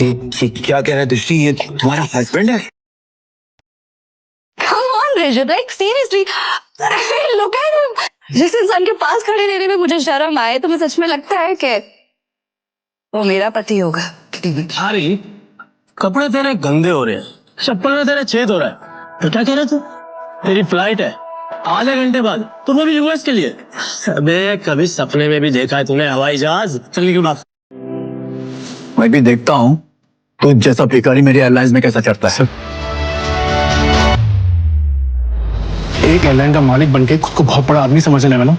क्या कह रहा है दृष्टि, ये तुम्हारा हस्बैंड है? Come on, Rajat, like seriously, look at him. जिस इंसान के पास खड़े रहने में मुझे शर्म आए, तुम्हें सच में लगता है कि वो मेरा पति होगा? अरे कपड़े तेरे गंदे हो रहे हैं, चप्पल में तेरे छेद हो रहा है, तो क्या कह रहे तू? तेरी फ्लाइट है आधे घंटे बाद, तुम्हें भी यूएस के लिए? अबे कभी सपने में भी देखा है तूने हवाई जहाज? चल क्यों बात। मैं भी देखता हूँ तो जैसा भिखारी मेरी एयरलाइंस में कैसा चढ़ता है। एक एयरलाइन का मालिक बनके खुद को बहुत बड़ा आदमी समझने लगा ना।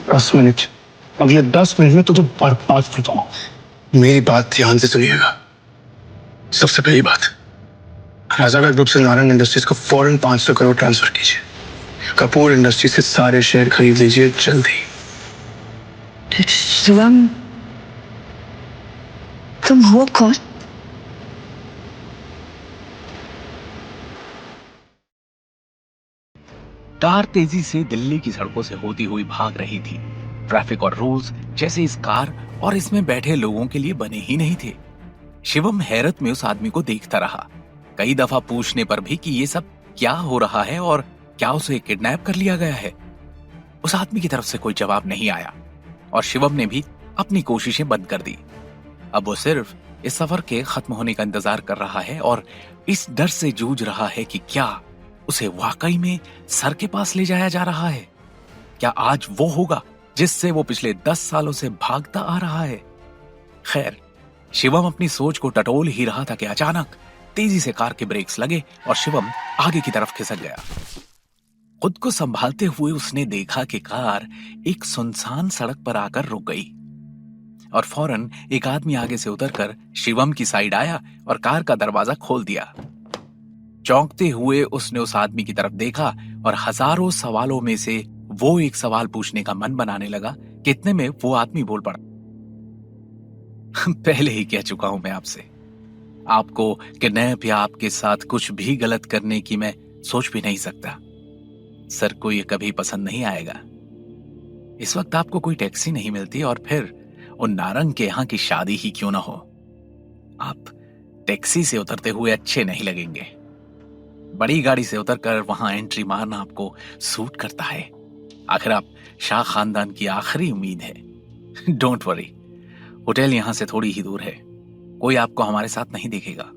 10 मिनट, अगले 10 मिनट में तुझे बर्बाद कर दूंगा। मेरी बात ध्यान से सुनिएगा। सबसे पहली बात, राजाका ग्रुप से नारंग इंडस्ट्रीज को फौरन 500 करोड़ ट्रांसफर कीजिए। कपूर इंडस्ट्री से सारे शेयर खरीद लीजिए जल्दी। शिवम, तुम हो कौन? कार तेजी से दिल्ली की सड़कों से होती हुई भाग रही थी। ट्रैफिक और रूल्स जैसे इस कार और इसमें बैठे लोगों के लिए बने ही नहीं थे। शिवम हैरत में उस आदमी को देखता रहा, कई दफा पूछने पर भी कि ये सब क्या हो रहा है और क्या उसे किडनैप कर लिया गया है। उस आदमी की तरफ से कोई जवाब नहीं आया और शिवम ने भी अपनी कोशिशें बंद कर दी। अब वो सिर्फ इस सफर के खत्म होने का इंतजार कर रहा है और इस डर से जूझ रहा है कि क्या उसे वाकई में सर के पास ले जाया जा रहा है। क्या आज वो होगा जिससे वो पिछले 10 सालों से भागता आ रहा है? खैर, शिवम अपनी सोच को टटोल ही रहा था कि अचानक तेजी से कार के ब्रेक्स लगे और शिवम आगे की तरफ खिसक गया। खुद को संभालते हुए उसने देखा कि कार एक सुनसान सड़क पर आकर रुक गई और फौरन एक आदमी आगे से उतरकर शिवम की साइड आया और कार का दरवाजा खोल दिया। चौंकते हुए उसने उस आदमी की तरफ देखा और हजारों सवालों में से वो एक सवाल पूछने का मन बनाने लगा कि इतने में वो आदमी बोल पड़ा। पहले ही कह चुका हूं मैं आपसे, आपको किडनैप या आपके साथ कुछ भी गलत करने की मैं सोच भी नहीं सकता। सर को ये कभी पसंद नहीं आएगा। इस वक्त आपको कोई टैक्सी नहीं मिलती और फिर उन नारंग के यहां की शादी ही क्यों ना हो। आप टैक्सी से उतरते हुए अच्छे नहीं लगेंगे। बड़ी गाड़ी से उतरकर वहां एंट्री मारना आपको सूट करता है। आखिर आप शाह खानदान की आखिरी उम्मीद है। डोंट वरी, होटल यहां से थोड़ी ही दूर है, कोई आपको हमारे साथ नहीं देखेगा।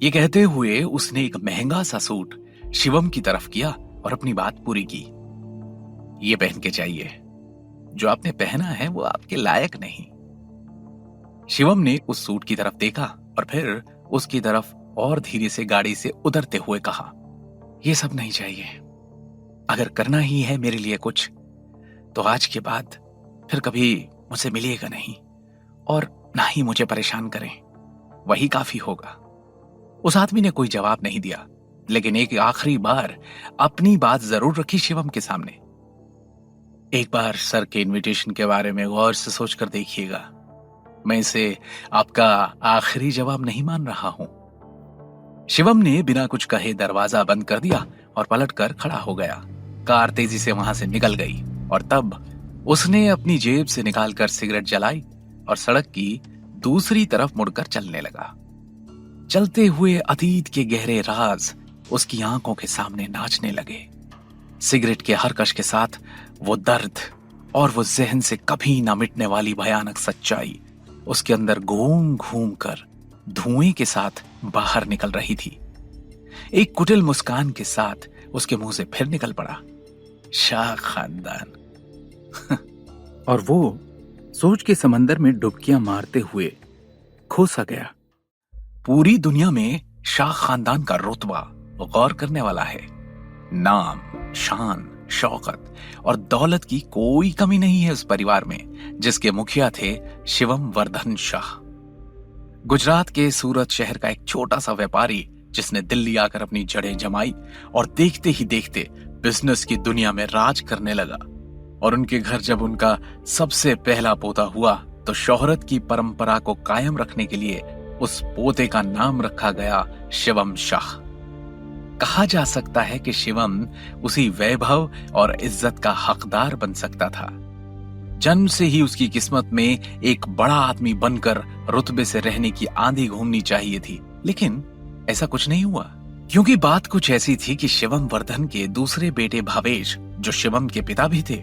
ये कहते हुए उसने एक महंगा सा सूट शिवम की तरफ किया और अपनी बात पूरी की। ये पहन के चाहिए, जो आपने पहना है वो आपके लायक नहीं। शिवम ने उस सूट की तरफ देखा और फिर उसकी तरफ और धीरे से गाड़ी से उतरते हुए कहा, ये सब नहीं चाहिए। अगर करना ही है मेरे लिए कुछ, तो आज के बाद फिर कभी मुझसे मिलिएगा नहीं और ना ही मुझे परेशान करें, वही काफी होगा। उस आदमी ने कोई जवाब नहीं दिया, लेकिन एक आखिरी बार अपनी बात जरूर रखी शिवम के सामने। एक बार सर के इनविटेशन के बारे में गौर से सोचकर देखिएगा। मैं इसे आपका आखिरी जवाब नहीं मान रहा हूं। शिवम ने बिना कुछ कहे दरवाजा बंद कर दिया और पलटकर खड़ा हो गया। कार तेजी से वहां से निकल गई और तब उसने अपनी जेब से निकालकर सिगरेट जलाई और सड़क की दूसरी तरफ मुड़कर चलने लगा। चलते हुए अतीत के गहरे राज उसकी आंखों के सामने नाचने लगे। सिगरेट के हर कश के साथ वो दर्द और वो जहन से कभी ना मिटने वाली भयानक सच्चाई उसके अंदर घूम घूम कर धुएं के साथ बाहर निकल रही थी। एक कुटिल मुस्कान के साथ उसके मुंह से फिर निकल पड़ा, शाह खानदान। और वो सोच के समंदर में डुबकियां मारते हुए खो सा गया। पूरी दुनिया में शाह खानदान का रुतबा गौर करने वाला है। नाम, शान, शौकत और दौलत की कोई कमी नहीं है उस परिवार में, जिसके मुखिया थे शिवम वर्धन शाह। गुजरात के सूरत शहर का एक छोटा सा व्यापारी जिसने दिल्ली आकर अपनी जड़ें जमाई और देखते ही देखते बिजनेस की दुनिया में राज करने लगा। और उनके घर जब उनका सबसे पहला पोता हुआ तो शोहरत की परंपरा को कायम रखने के लिए उस पोते का नाम रखा गया शिवम शाह। कहा जा सकता है कि शिवम उसी वैभव और इज्जत का हकदार बन सकता था। जन्म से ही उसकी किस्मत में एक बड़ा आदमी बनकर रुतबे से रहने की आंधी घूमनी चाहिए थी, लेकिन ऐसा कुछ नहीं हुआ। क्योंकि बात कुछ ऐसी थी कि शिवम वर्धन के दूसरे बेटे भावेश, जो शिवम के पिता भी थे,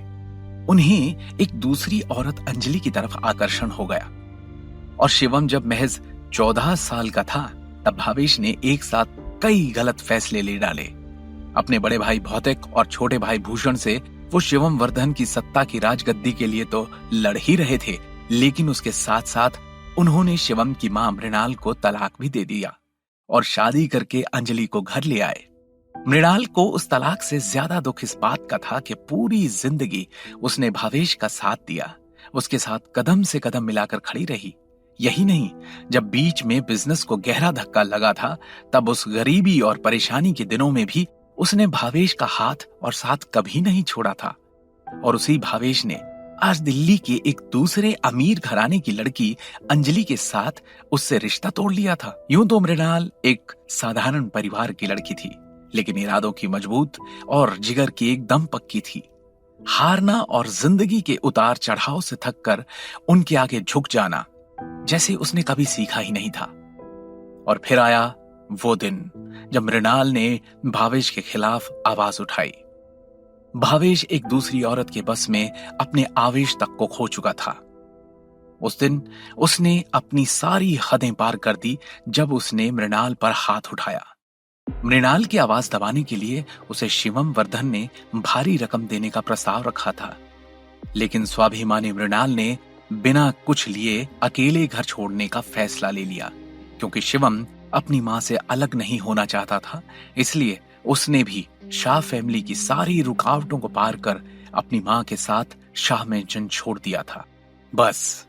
उन्हें एक दूसरी औरत अंजलि की तरफ आकर्षण हो गया। और शिवम जब महज 14 साल का था, तब भावेश ने एक साथ कई गलत फैसले ले डाले। अपने बड़े भाई भौतिक और छोटे भाई भूषण से वो शिवम वर्धन की सत्ता की राजगद्दी के लिए तो लड़ ही रहे थे, लेकिन उसके साथ साथ उन्होंने शिवम की मां मृणाल को तलाक भी दे दिया और शादी करके अंजलि को घर ले आए। मृणाल को उस तलाक से ज्यादा दुख इस बात का था कि पूरी जिंदगी उसने भावेश का साथ दिया, उसके साथ कदम से कदम मिलाकर खड़ी रही। यही नहीं, जब बीच में बिजनेस को गहरा धक्का लगा था, तब उस गरीबी और परेशानी के दिनों में भी उसने भावेश का हाथ और साथ कभी नहीं छोड़ा था। और उसी भावेश ने आज दिल्ली के एक दूसरे अमीर घराने की लड़की अंजलि के साथ उससे रिश्ता तोड़ लिया था। यूं तो मृणाल एक साधारण परिवार की लड़की थी, लेकिन इरादों की मजबूत और जिगर की एकदम पक्की थी। हारना और जिंदगी के उतार चढ़ाव से थककर उनके आगे झुक जाना जैसे उसने कभी सीखा ही नहीं था। और फिर आया वो दिन जब मृणाल ने भावेश के खिलाफ आवाज उठाई। भावेश एक दूसरी औरत के बस में अपने आवेश तक को खो चुका था। उस दिन उसने अपनी सारी हदें पार कर दी जब उसने मृणाल पर हाथ उठाया। मृणाल की आवाज दबाने के लिए उसे शिवम वर्धन ने भारी रकम देने का प्रस्ताव रखा था, लेकिन स्वाभिमानी मृणाल ने बिना कुछ लिए अकेले घर छोड़ने का फैसला ले लिया। क्योंकि शिवम अपनी मां से अलग नहीं होना चाहता था, इसलिए उसने भी शाह फैमिली की सारी रुकावटों को पार कर अपनी मां के साथ शाह मेंशन छोड़ दिया था। बस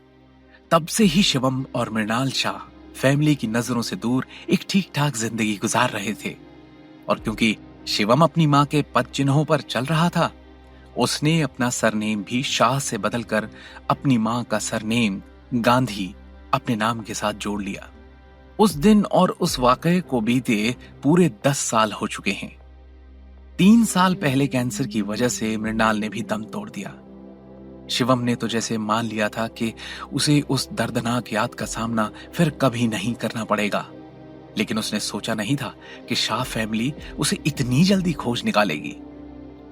तब से ही शिवम और मृणाल शाह फैमिली की नजरों से दूर एक ठीक ठाक जिंदगी गुजार रहे थे। और क्योंकि शिवम अपनी मां के पद चिन्हों पर चल रहा था, उसने अपना सरनेम भी शाह से बदलकर अपनी मां का सरनेम गांधी अपने नाम के साथ जोड़ लिया। उस दिन और उस वाकये को बीते पूरे 10 साल हो चुके हैं। 3 साल पहले कैंसर की वजह से मृणाल ने भी दम तोड़ दिया। शिवम ने तो जैसे मान लिया था कि उसे उस दर्दनाक याद का सामना फिर कभी नहीं करना पड़ेगा, लेकिन उसने सोचा नहीं था कि शाह फैमिली उसे इतनी जल्दी खोज निकालेगी।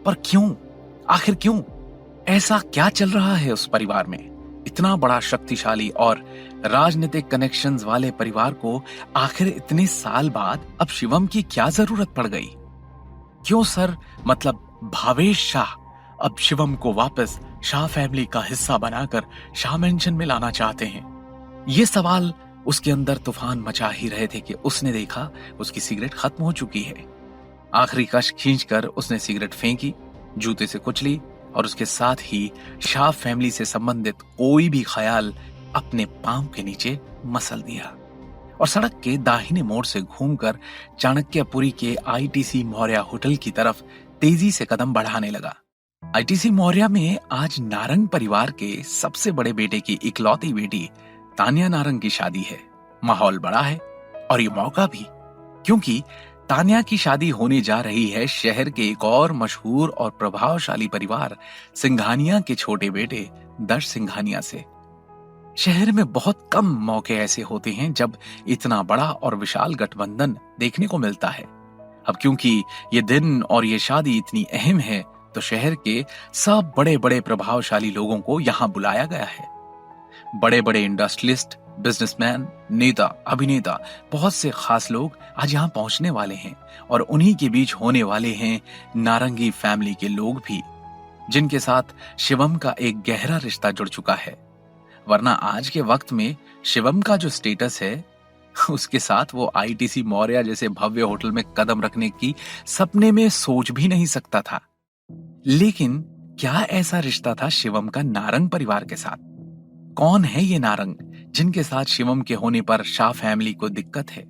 पर क्यों? आखिर क्यों? ऐसा क्या चल रहा है उस परिवार में? इतना बड़ा शक्तिशाली और राजनीतिक कनेक्शंस वाले परिवार को आखिर इतने साल बाद अब शिवम की क्या जरूरत पड़ गई? क्यों सर, मतलब भावेश शाह अब शिवम को वापस शाह फैमिली का हिस्सा बनाकर शाह मेंशन में लाना चाहते हैं? ये सवाल उसके अंदर तूफान मचा ही रहे थे कि उसने देखा उसकी सिगरेट खत्म हो चुकी है। आखिरी कश खींचकर उसने सिगरेट फेंकी, जूते से कुचली और उसके साथ ही शाह फैमिली से संबंधित कोई भी ख्याल अपने पांव के नीचे मसल दिया और सड़क के दाहिने मोड़ से घूमकर चाणक्यपुरी के आईटीसी मौर्य होटल की तरफ तेजी से कदम बढ़ाने लगा। आईटीसी मौर्य में आज नारंग परिवार के सबसे बड़े बेटे की इकलौती बेटी तान्या नारंग की शादी है। माहौल बड़ा है और ये मौका भी, क्योंकि तान्या की शादी होने जा रही है शहर के एक और मशहूर और प्रभावशाली परिवार सिंघानिया के छोटे बेटे दर्श सिंघानिया से। शहर में बहुत कम मौके ऐसे होते हैं जब इतना बड़ा और विशाल गठबंधन देखने को मिलता है। अब क्योंकि ये दिन और ये शादी इतनी अहम है, तो शहर के सब बड़े बड़े प्रभावशाली लोगों को यहाँ बुलाया गया है। बड़े बड़े इंडस्ट्रियलिस्ट, बिजनेसमैन, नेता, अभिनेता, बहुत से खास लोग आज यहाँ पहुंचने वाले हैं और उन्हीं के बीच होने वाले हैं नारंगी फैमिली के लोग भी, जिनके साथ शिवम का एक गहरा रिश्ता जुड़ चुका है। वरना आज के वक्त में शिवम का जो स्टेटस है, उसके साथ वो आईटीसी मौर्य जैसे भव्य होटल में कदम रखने की सपने में सोच भी नहीं सकता था। लेकिन क्या ऐसा रिश्ता था शिवम का नारंग परिवार के साथ? कौन है ये नारंग जिनके साथ शिवम के होने पर शाह फैमिली को दिक्कत है?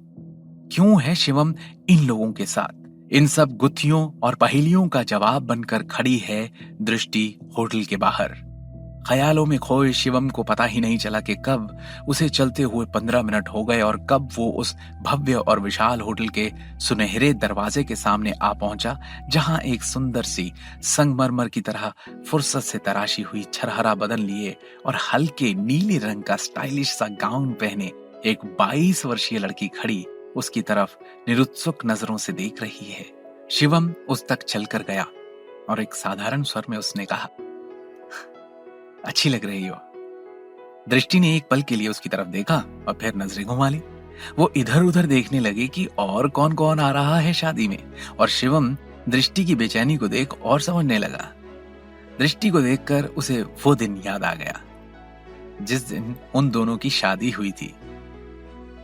क्यों है शिवम इन लोगों के साथ? इन सब गुत्थियों और पहेलियों का जवाब बनकर खड़ी है दृष्टि होटल के बाहर। ख्यालों में खोए शिवम को पता ही नहीं चला कि कब उसे चलते हुए 15 मिनट हो गए और कब वो उस भव्य और विशाल होटल के सुनहरे दरवाजे के सामने आ पहुंचा, जहां एक सुंदर सी संगमरमर की तरह फुर्सत से तराशी हुई छरहरा बदन लिए और हल्के नीले रंग का स्टाइलिश सा गाउन पहने एक 22 वर्षीय लड़की खड़ी उसकी तरफ निरुत्सुक नजरों से देख रही है। शिवम उस तक चलकर गया और एक साधारण स्वर में उसने कहा, अच्छी लग रही हो। दृष्टि ने एक पल के लिए उसकी तरफ देखा और फिर नजरें घुमा ली। वो इधर उधर देखने लगे कि और कौन कौन आ रहा है शादी में, और शिवम दृष्टि की बेचैनी को देख और समझने लगा। दृष्टि को देखकर उसे वो दिन याद आ गया जिस दिन उन दोनों की शादी हुई थी।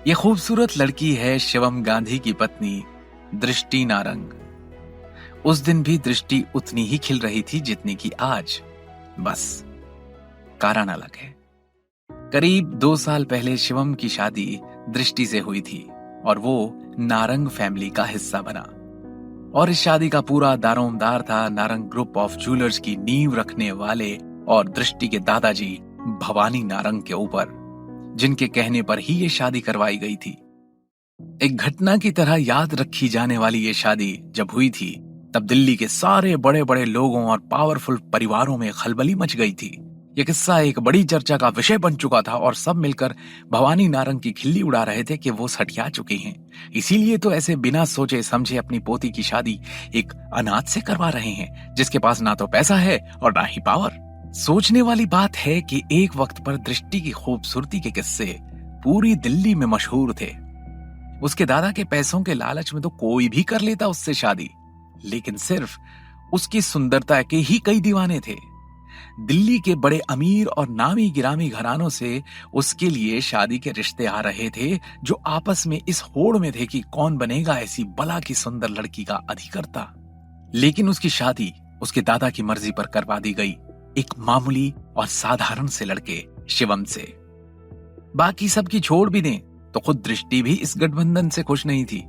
ये खूबसूरत लड़की है शिवम गांधी की पत्नी दृष्टि नारंग। उस दिन भी दृष्टि उतनी ही खिल रही थी जितनी कि आज, बस कारण अलग है। करीब 2 साल पहले शिवम की शादी दृष्टि से हुई थी और वो नारंग फैमिली का हिस्सा बना, और इस शादी का पूरा दारोमदार था नारंग ग्रुप ऑफ ज्वेलर्स की नींव रखने वाले और दृष्टि के दादाजी भवानी नारंग के ऊपर, जिनके कहने पर ही ये शादी करवाई गई थी। एक घटना की तरह याद रखी जाने वाली ये शादी जब हुई थी, तब दिल्ली के सारे बड़े बड़े लोगों और पावरफुल परिवारों में खलबली मच गई थी। यह किस्सा एक बड़ी चर्चा का विषय बन चुका था और सब मिलकर भवानी नारंग की खिल्ली उड़ा रहे थे कि वो सठिया चुके हैं। इसीलिए तो ऐसे बिना सोचे समझे अपनी पोती की शादी एक अनाथ से करवा रहे हैं, जिसके पास ना तो पैसा है और ना ही पावर। सोचने वाली बात है कि एक वक्त पर दृष्टि की खूबसूरती के किस्से पूरी दिल्ली में मशहूर थे। उसके दादा के पैसों के लालच में तो कोई भी कर लेता उससे शादी, लेकिन सिर्फ उसकी सुंदरता के ही कई दीवाने थे। दिल्ली के बड़े अमीर और नामी गिरामी घरानों से उसके लिए शादी के रिश्ते आ रहे थे, जो आपस में इस होड़ में थे कि कौन बनेगा ऐसी बला की सुंदर लड़की का अधिकर्ता। लेकिन उसकी शादी उसके दादा की मर्जी पर करवा दी गई, एक मामूली और साधारण से लड़के शिवम से। बाकी सबकी छोड़ भी दें तो खुद दृष्टि भी इस गठबंधन से खुश नहीं थी।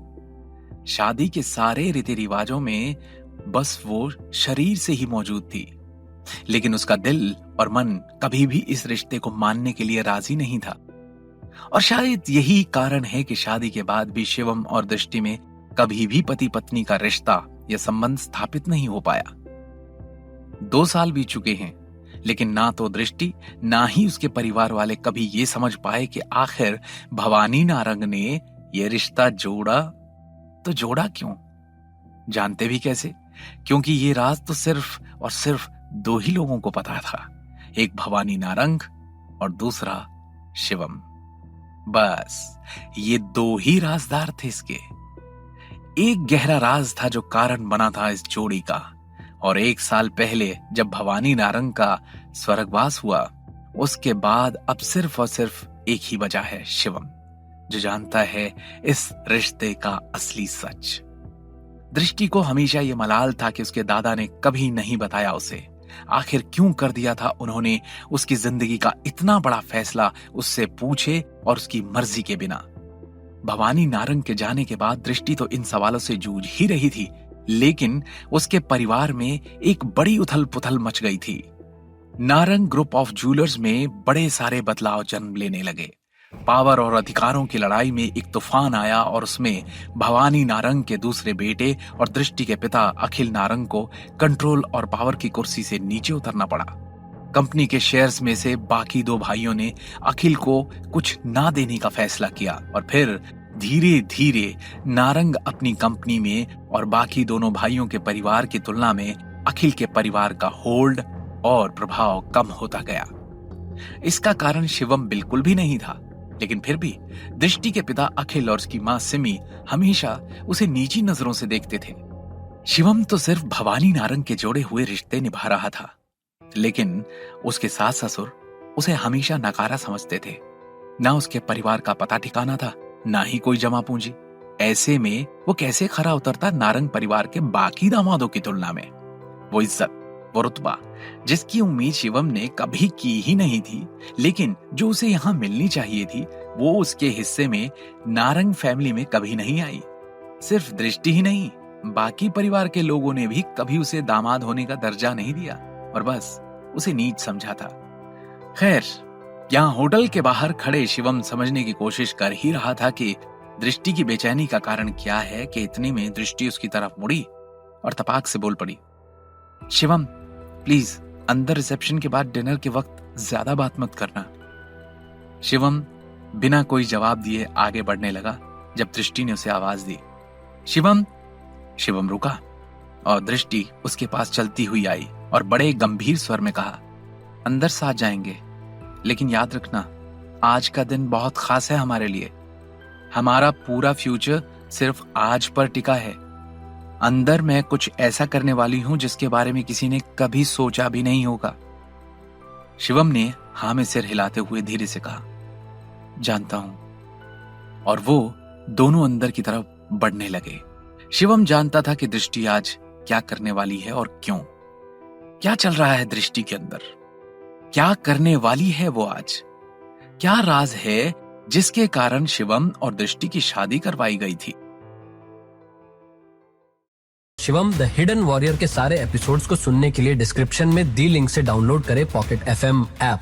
शादी के सारे रीति रिवाजों में बस वो शरीर से ही मौजूद थी, लेकिन उसका दिल और मन कभी भी इस रिश्ते को मानने के लिए राजी नहीं था। और शायद यही कारण है कि शादी के बाद भी शिवम और दृष्टि में कभी भी पति पत्नी का रिश्ता या संबंध स्थापित नहीं हो पाया। 2 साल बीत चुके हैं, लेकिन ना तो दृष्टि ना ही उसके परिवार वाले कभी ये समझ पाए कि आखिर भवानी नारंग ने यह रिश्ता जोड़ा तो जोड़ा क्यों, जानते भी कैसे? क्योंकि ये राज तो सिर्फ और सिर्फ 2 ही लोगों को पता था, एक भवानी नारंग और दूसरा शिवम। बस ये 2 ही राजदार थे इसके। एक गहरा राज था जो कारण बना था इस जोड़ी का, और 1 साल पहले जब भवानी नारंग का स्वर्गवास हुआ, उसके बाद अब सिर्फ और सिर्फ एक ही वजह है, शिवम, जो जानता है इस रिश्ते का असली सच। दृष्टि को हमेशा ये मलाल था कि उसके दादा ने कभी नहीं बताया उसे आखिर क्यों कर दिया था उन्होंने उसकी जिंदगी का इतना बड़ा फैसला उससे पूछे और उसकी मर्जी के बिना। भवानी नारंग के जाने के बाद दृष्टि तो इन सवालों से जूझ ही रही थी, लेकिन उसके परिवार में एक बड़ी उथल पुथल मच गई थी। नारंग ग्रुप ऑफ ज्वेलर्स में बड़े सारे बदलाव जन्म लेने लगे। पावर और अधिकारों की लड़ाई में एक तूफान आया और उसमें भवानी नारंग के दूसरे बेटे और दृष्टि के पिता अखिल नारंग को कंट्रोल और पावर की कुर्सी से नीचे उतरना पड़ा। कंपनी के शेयर्स में से बाकी 2 भाइयों ने अखिल को कुछ ना देने का फैसला किया और फिर धीरे धीरे नारंग अपनी कंपनी में और बाकी दोनों भाइयों के परिवार की तुलना में अखिल के परिवार का होल्ड और प्रभाव कम होता गया। इसका कारण शिवम बिल्कुल भी नहीं था, लेकिन फिर भी दृष्टि के पिता अखिल और उसकी मां सिमी हमेशा उसे नीची नजरों से देखते थे। शिवम तो सिर्फ भवानी नारंग के जोड़े हुए रिश्ते निभा रहा था, लेकिन उसके सास ससुर उसे हमेशा नकारा समझते थे। ना उसके परिवार का पता ठिकाना था, ना ही कोई जमा पूंजी। ऐसे में वो कैसे खरा उतरता नारंग परिवार के बाकी दामादों की तुलना में? वो इज्जत, वो रुतबा जिसकी उम्मीद शिवम ने कभी की ही नहीं थी, लेकिन जो उसे यहां मिलनी चाहिए थी, वो उसके हिस्से में नारंग फैमिली में कभी नहीं आई। सिर्फ दृष्टि ही नहीं, बाकी परिवार के लोगों ने भी कभी उसे दामाद होने का दर्जा नहीं दिया और बस उसे नीच समझा था। खैर, यहाँ होटल के बाहर खड़े शिवम समझने की कोशिश कर ही रहा था कि दृष्टि की बेचैनी का कारण क्या है कि इतने में दृष्टि उसकी तरफ मुड़ी और तपाक से बोल पड़ी, शिवम प्लीज अंदर रिसेप्शन के बाद डिनर के वक्त ज्यादा बात मत करना। शिवम बिना कोई जवाब दिए आगे बढ़ने लगा जब दृष्टि ने उसे आवाज दी, शिवम। शिवम रुका और दृष्टि उसके पास चलती हुई आई और बड़े गंभीर स्वर में कहा, अंदर साथ जाएंगे, लेकिन याद रखना आज का दिन बहुत खास है हमारे लिए। हमारा पूरा फ्यूचर सिर्फ आज पर टिका है। अंदर मैं कुछ ऐसा करने वाली हूं जिसके बारे में किसी ने कभी सोचा भी नहीं होगा। शिवम ने हाँ में सिर हिलाते हुए धीरे से कहा, जानता हूं। और वो दोनों अंदर की तरफ बढ़ने लगे। शिवम जानता था कि दृष्टि आज क्या करने वाली है और क्यों। क्या चल रहा है दृष्टि के अंदर, क्या करने वाली है वो आज, क्या राज है जिसके कारण शिवम और दृष्टि की शादी करवाई गई थी। शिवम द हिडन वॉरियर के सारे एपिसोड्स को सुनने के लिए डिस्क्रिप्शन में दी लिंक से डाउनलोड करें पॉकेट FM ऐप।